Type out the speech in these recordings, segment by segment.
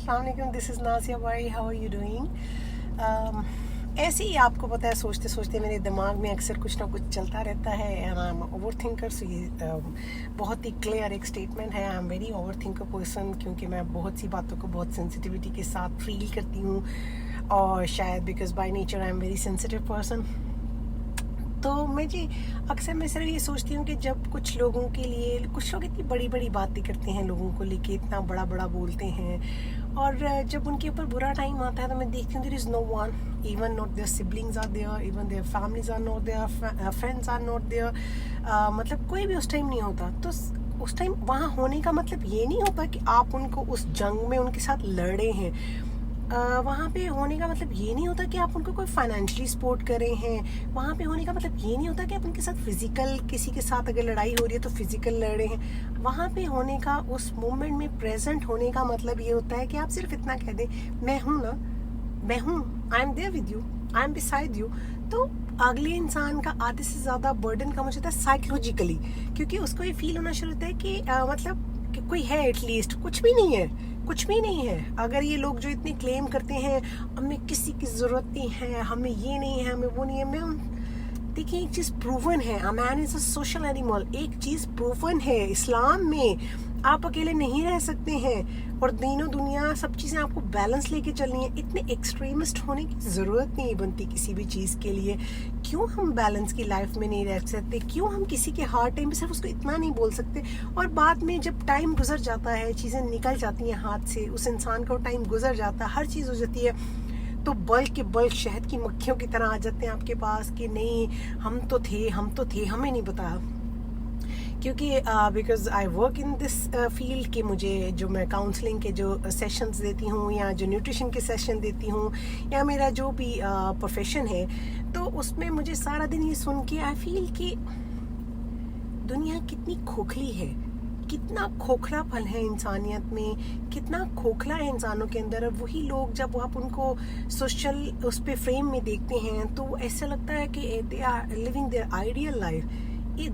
अस्सलाम वालेकुम, this is Nazia बारी, हाउ आर यू डूइंग। ऐसे ही आपको पता है, सोचते सोचते मेरे दिमाग में अक्सर कुछ ना कुछ चलता रहता है and I am over thinker. So ये बहुत ही क्लियर एक स्टेटमेंट है, I am very over thinker person, क्योंकि मैं बहुत सी बातों को बहुत सेंसिटिविटी के साथ फील करती हूँ और शायद because by nature I am very sensitive person. तो मैं सिर्फ ये सोचती हूँ कि जब कुछ लोगों के लिए कुछ लोग इतनी बड़ी बड़ी बातें करते हैं, लोगों को लेके इतना बड़ा बड़ा बोलते हैं, और जब उनके ऊपर बुरा टाइम आता है तो मैं देखती हूँ there is no one, even not their siblings are there, even their families are not there, friends are not there, मतलब कोई भी उस टाइम नहीं होता। तो उस टाइम वहाँ होने का मतलब ये नहीं होता कि आप उनको उस जंग में उनके साथ लड़े हैं। वहाँ पे होने का मतलब ये नहीं होता कि आप उनको कोई फाइनेंशियली सपोर्ट कर रहे हैं। वहाँ पे होने का मतलब ये नहीं होता कि आप उनके साथ फिजिकल, किसी के साथ अगर लड़ाई हो रही है तो फिजिकल लड़ रहे हैं। वहाँ पे होने का, उस मोमेंट में प्रेजेंट होने का मतलब ये होता है कि आप सिर्फ इतना कह दें, मैं हूँ ना, मैं हूँ, I am there with you, I am beside you. तो अगले इंसान का आधे से ज़्यादा बर्डन कम हो जाता है साइकोलॉजिकली, क्योंकि उसको ये फील होना शुरू होता है कि मतलब कि कोई है, एटलीस्ट कुछ भी नहीं है, कुछ भी नहीं है। अगर ये लोग जो इतने क्लेम करते हैं हमें किसी की ज़रूरत नहीं है, हमें ये नहीं है, हमें वो नहीं है, मैं देखिए एक चीज़ प्रूवन है, a man is a social animal. एक चीज़ प्रूवन है, इस्लाम में आप अकेले नहीं रह सकते हैं और दीनों दुनिया सब चीज़ें आपको बैलेंस लेके चलनी है। इतने एक्सट्रीमिस्ट होने की ज़रूरत नहीं बनती किसी भी चीज़ के लिए। क्यों हम बैलेंस की लाइफ में नहीं रह सकते? क्यों हम किसी के हार्ड टाइम में सिर्फ उसको इतना नहीं बोल सकते और बाद में जब टाइम गुजर जाता है, चीज़ें निकल जाती हैं हाथ से, उस इंसान का टाइम गुजर जाता है, हर चीज़ हो जाती है, तो बल्क के बल्क शहद की मक्खियों की तरह आ जाते हैं आपके पास कि नहीं हम तो थे, हमें नहीं पता। क्योंकि because I work in this field कि मुझे जो मैं काउंसलिंग के जो सेशंस देती हूँ या जो न्यूट्रिशन के सेशन देती हूँ या मेरा जो भी प्रोफेशन है, तो उसमें मुझे सारा दिन ये सुन के आई फील कि दुनिया कितनी खोखली है, कितना खोखलापन है इंसानियत में, कितना खोखला है इंसानों के अंदर। और वही लोग जब आप उनको सोशल उस पे फ्रेम में देखते हैं तो ऐसा लगता है कि they are living their ideal life.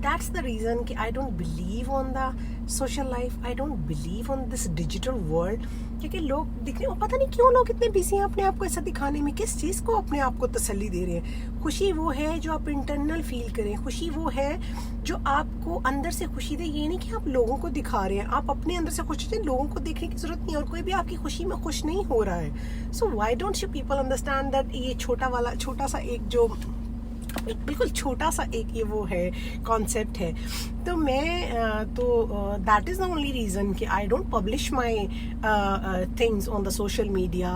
That's the reason कि I don't believe on the social life, I don't believe on this digital world, क्योंकि लोग दिखने, और पता नहीं क्यों लोग इतने बिजी हैं अपने आप को ऐसा दिखाने में। किस चीज़ को अपने आप को तसल्ली दे रहे हैं? खुशी वो है जो आप इंटरनल फील करें, खुशी वो है जो आपको अंदर से खुशी दे। ये नहीं कि आप लोगों को दिखा रहे हैं, आप अपने अंदर से खुश हैं, लोगों को देखने की जरूरत नहीं है, और कोई भी आपकी खुशी में खुश नहीं हो रहा है। So why don't you people understand that ये छोटा सा एक जो बिल्कुल छोटा सा एक ये वो है कॉन्सेप्ट है। तो मैं that is the only reason कि I don't publish my things on the social media.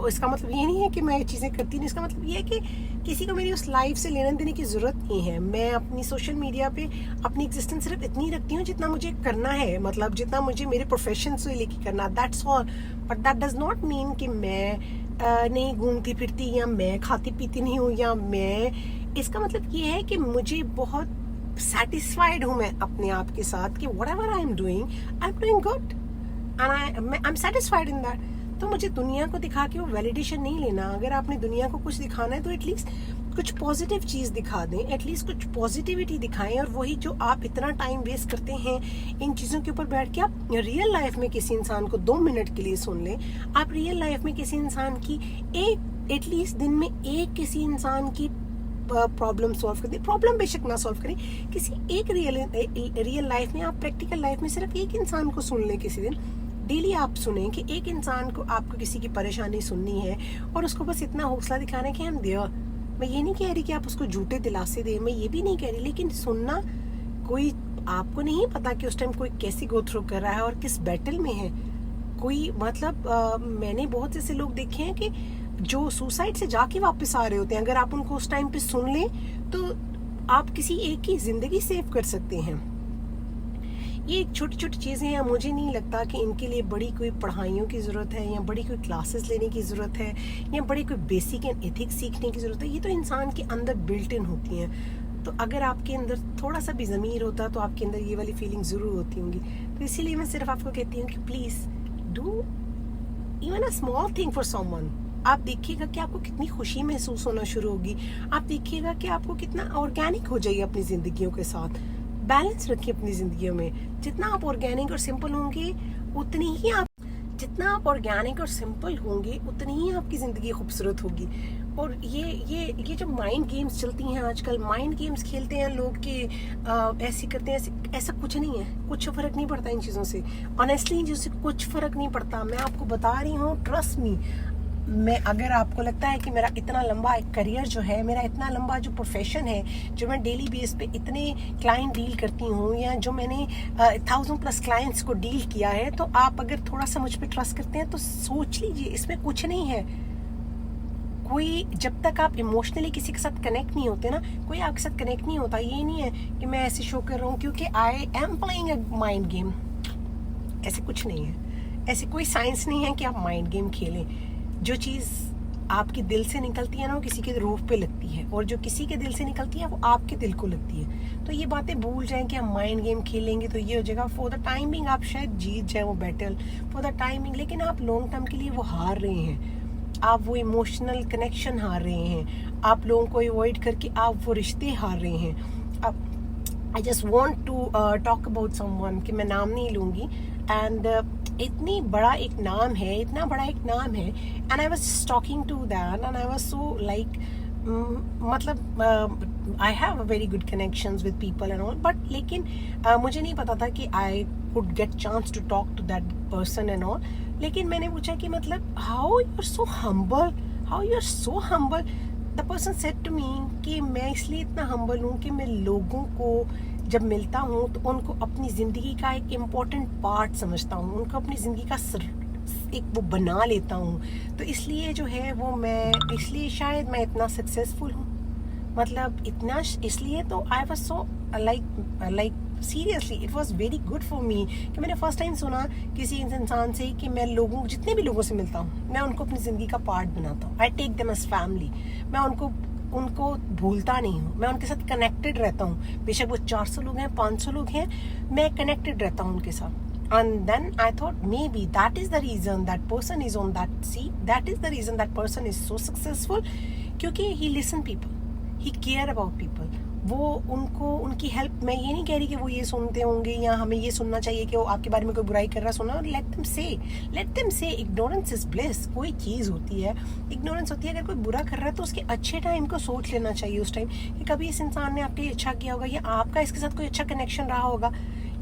इसका मतलब ये नहीं है कि मैं ये चीज़ें करती नहीं, इसका मतलब ये है कि किसी को मेरी उस लाइफ से लेने देने की ज़रूरत नहीं है। मैं अपनी सोशल मीडिया पे अपनी एग्जिस्टेंस सिर्फ इतनी रखती हूँ जितना मुझे करना है, मतलब जितना मुझे मेरे प्रोफेशन से लेके करना, that's all. But that does not mean कि मैं नहीं घूमती फिरती या मैं खाती पीती नहीं हूँ या मैं, इसका मतलब ये है कि मुझे बहुत सेटिस्फाइड हूँ मैं अपने आप के साथ कि whatever I am doing good and I am satisfied in that. तो मुझे दुनिया को दिखा के वो वैलिडेशन नहीं लेना। अगर आपने दुनिया को कुछ दिखाना है तो एटलीस्ट कुछ पॉजिटिव चीज़ दिखा दें, एटलीस्ट कुछ पॉजिटिविटी दिखाएं। और वही जो आप इतना टाइम वेस्ट करते हैं इन चीज़ों के ऊपर बैठ के, आप रियल लाइफ में किसी इंसान को 2 मिनट के लिए सुन लें। आप रियल लाइफ में किसी इंसान की एटलीस्ट दिन में एक किसी इंसान की प्रॉब्लम सॉल्व कर दें। प्रॉब्लम बेशक ना सॉल्व करें, किसी एक रियल लाइफ में, आप प्रैक्टिकल लाइफ में सिर्फ एक इंसान को सुन लें किसी दिन। डेली आप सुने कि एक इंसान को, आपको किसी की परेशानी सुननी है और उसको बस इतना हौसला दिखाना है कि हम देयर। मैं ये नहीं कह रही कि आप उसको झूठे दिलासे दें, मैं ये भी नहीं कह रही, लेकिन सुनना, कोई आपको नहीं पता कि उस टाइम कोई कैसी गो थ्रू कर रहा है और किस बैटल में है कोई। मतलब मैंने बहुत ऐसे लोग देखे हैं कि जो सुसाइड से जाके वापस आ रहे होते हैं। अगर आप उनको उस टाइम पे सुन लें तो आप किसी एक की जिंदगी सेव कर सकते हैं। ये छोटी छोटी चीज़ें हैं, मुझे नहीं लगता कि इनके लिए बड़ी कोई पढ़ाइयों की ज़रूरत है या बड़ी कोई क्लासेस लेने की ज़रूरत है या बड़ी कोई बेसिक एंड एथिक्स सीखने की ज़रूरत है। ये तो इंसान के अंदर बिल्ट इन होती हैं। तो अगर आपके अंदर थोड़ा सा भी ज़मीर होता तो आपके अंदर ये वाली फीलिंग ज़रूर होती होंगी। तो इसीलिए मैं सिर्फ आपको कहती हूँ कि please do even a small thing for someone. आप देखिएगा कि आपको कितनी खुशी महसूस होना शुरू होगी। आप देखिएगा कि आपको कितना ऑर्गेनिक हो जाइए अपनी जिंदगियों के साथ। बैलेंस रखिए अपनी जिंदगियों में। जितना आप ऑर्गेनिक और सिंपल होंगे उतनी ही आप जितना आप ऑर्गेनिक और सिंपल होंगे उतनी ही आपकी ज़िंदगी खूबसूरत होगी। और ये जो माइंड गेम्स चलती हैं आजकल, माइंड गेम्स खेलते हैं लोग कि ऐसे करते हैं, ऐसा कुछ नहीं है, कुछ फ़र्क नहीं पड़ता इन चीज़ों से। ऑनेस्टली इन चीज़ों से कुछ फ़र्क नहीं पड़ता, मैं आपको बता रही हूँ, ट्रस्ट मी। मैं, अगर आपको लगता है कि मेरा इतना लंबा एक करियर जो है, मेरा इतना लंबा जो प्रोफेशन है, जो मैं डेली बेस पे इतने क्लाइंट डील करती हूँ, या जो मैंने 1000+ क्लाइंट्स को डील किया है, तो आप अगर थोड़ा सा मुझ पे ट्रस्ट करते हैं तो सोच लीजिए, इसमें कुछ नहीं है। कोई, जब तक आप इमोशनली किसी के साथ कनेक्ट नहीं होते ना, कोई आपके साथ कनेक्ट नहीं होता। ये नहीं है कि मैं ऐसे शो कर रहा हूँ क्योंकि I am playing a mind game, ऐसे कुछ नहीं है। ऐसी कोई साइंस नहीं है कि आप माइंड गेम खेलें। जो चीज़ आपके दिल से निकलती है ना, वो किसी के रूह पे लगती है, और जो किसी के दिल से निकलती है वो आपके दिल को लगती है। तो ये बातें भूल जाएं कि हम माइंड गेम खेलेंगे तो ये हो जाएगा। फॉर द टाइमिंग आप शायद जीत जाए वो बैटल, फॉर द टाइमिंग, लेकिन आप लॉन्ग टर्म के लिए वो हार रहे हैं। आप वो इमोशनल कनेक्शन हार रहे हैं, आप लोगों को अवॉइड करके आप वो रिश्ते हार रहे हैं। अब I just want to talk about someone, कि मैं नाम नहीं लूँगी, एंड इतनी बड़ा एक नाम है, इतना बड़ा एक नाम है, and I was talking to that and I was so like, मतलब I have a very good connections with people and all, but लेकिन मुझे नहीं पता था कि I could get chance to talk to that person and all. लेकिन मैंने पूछा कि मतलब how you are so humble, how you are so humble. The person said to me कि मैं इसलिए इतना हम्बल हूँ कि मैं लोगों को जब मिलता हूँ तो उनको अपनी ज़िंदगी का एक इम्पॉर्टेंट पार्ट समझता हूँ, उनको अपनी ज़िंदगी का एक वो बना लेता हूँ। तो इसलिए जो है वो मैं, इसलिए शायद मैं इतना सक्सेसफुल हूँ, मतलब इतना, इसलिए तो I was so like seriously it was very good for me कि मैंने फर्स्ट टाइम सुना किसी इंसान से कि मैं लोगों, जितने भी लोगों से मिलता हूँ, मैं उनको अपनी ज़िंदगी का पार्ट बनाता हूँ। I take them as family. मैं उनको भूलता नहीं हूँ, मैं उनके साथ कनेक्टेड रहता हूँ। बेशक वो 400 लोग हैं, 500 लोग हैं, मैं कनेक्टेड रहता हूँ उनके साथ। And then I thought maybe that is the reason that person is on that seat. That is the reason that person is so successful. क्योंकि he listen people, he care about people. वो उनको, उनकी help, मैं ये नहीं कह रही कि वो ये सुनते होंगे या हमें ये सुनना चाहिए कि वो आपके बारे में कोई बुराई कर रहा है, सुना। लेट देम से इग्नोरेंस इज ब्लिस। कोई चीज़ होती है, इग्नोरेंस होती है। अगर कोई बुरा कर रहा है तो उसके अच्छे टाइम को सोच लेना चाहिए उस टाइम कि कभी इस इंसान ने आपके लिए अच्छा किया होगा, या आपका इसके साथ कोई अच्छा कनेक्शन रहा होगा,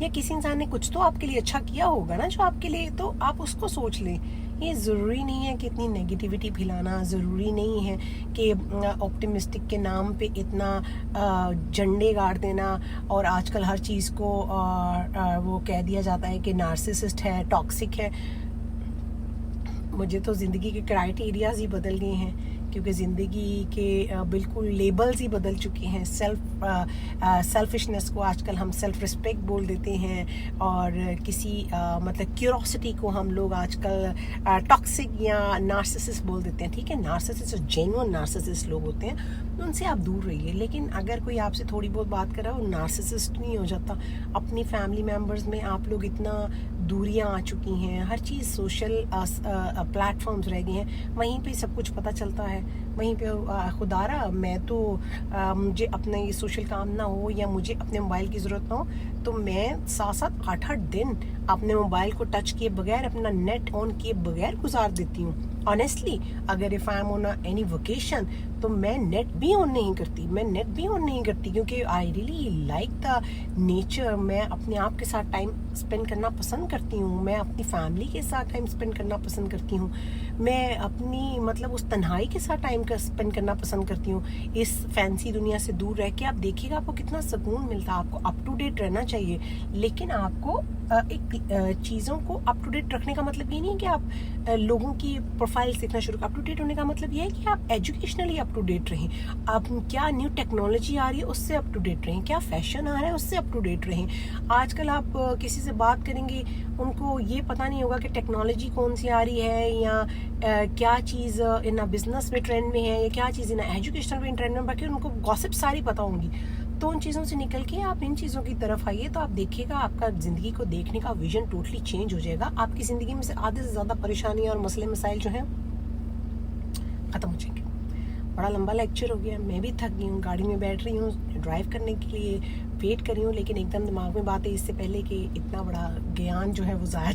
या किसी इंसान ने कुछ तो आपके लिए अच्छा किया होगा ना जो आपके लिए, तो आप उसको सोच लें। ये ज़रूरी नहीं है कि इतनी नेगेटिविटी फैलाना, ज़रूरी नहीं है कि ऑप्टिमिस्टिक के नाम पे इतना झंडे गाड़ देना, और आजकल हर चीज़ को वो कह दिया जाता है कि नार्सिसिस्ट है, टॉक्सिक है। मुझे तो ज़िंदगी के क्राइटेरियाज ही बदल गए हैं, क्योंकि ज़िंदगी के बिल्कुल लेबल्स ही बदल चुके हैं। सेल्फिशनेस को आजकल हम सेल्फ रिस्पेक्ट बोल देते हैं, और किसी मतलब क्यूरोसिटी को हम लोग आजकल टॉक्सिक या नार्सिसिस्ट बोल देते हैं। ठीक है, नार्सिसिस्ट जो जेन्युइन नार्सिसिस्ट लोग होते हैं उनसे आप दूर रहिए। लेकिन अगर कोई आपसे थोड़ी बहुत बात कर रहा है वो नार्सिसिस्ट नहीं हो जाता। अपनी फैमिली मेम्बर्स में आप लोग इतना दूरियां आ चुकी हैं, हर चीज़ सोशल प्लेटफॉर्म्स रह गए हैं, वहीं पे सब कुछ पता चलता है। वहीं पे खुदारा मैं तो मुझे अपना ये सोशल काम ना हो या मुझे अपने मोबाइल की ज़रूरत ना हो तो मैं 7-7 8-8 दिन अपने मोबाइल को टच किए बगैर, अपना नेट ऑन किए बगैर गुजार देती हूँ। ऑनेस्टली, अगर if I am on any vocation तो मैं नेट भी ऑन नहीं करती, क्योंकि I really like the nature. मैं अपने आप के साथ टाइम स्पेंड करना पसंद करती हूँ, मैं अपनी फैमिली के साथ टाइम स्पेंड करना पसंद करती हूँ, मैं अपनी मतलब उस तन्हाई के साथ टाइम स्पेंड करना पसंद करती हूँ। इस फैंसी दुनिया से दूर रह के आप देखिएगा आपको कितना सुकून मिलता है। आपको अप टू डेट रहना चाहिए, लेकिन आपको एक चीज़ों को अप टू डेट रखने का मतलब ये नहीं है कि आप लोगों की प्रोफाइल्स देखना शुरू। अप टू डेट होने का मतलब ये है कि आप एजुकेशनली अप टू डेट रहें, आप क्या न्यू टेक्नोलॉजी आ रही है उससे अप टू डेट रहें, क्या फैशन आ रहा है उससे अप टू डेट रहें। आजकल आप किसी से बात करेंगे, उनको ये पता नहीं होगा कि टेक्नोलॉजी कौन सी आ रही है, या क्या चीज़ इन बिजनेस में ट्रेंड में है, या क्या चीज़ इन एजुकेशनल में ट्रेंड में, बाकी उनको गॉसिप सारी पता होंगी। तो उन चीज़ों से निकल के आप इन चीज़ों की तरफ आइए, तो आप देखिएगा आपका ज़िंदगी को देखने का विजन टोटली चेंज हो जाएगा। आपकी ज़िंदगी में से आधे से ज़्यादा परेशानियाँ और मसले मसाइल जो हैं ख़त्म हो जाएंगे। बड़ा लंबा लेक्चर हो गया, मैं भी थक गई हूँ, गाड़ी में बैठ रही हूँ ड्राइव करने के लिए, वेट कर रही हूँ, लेकिन एकदम दिमाग में बात है इससे पहले कि इतना बड़ा ज्ञान जो है वो ज़ाया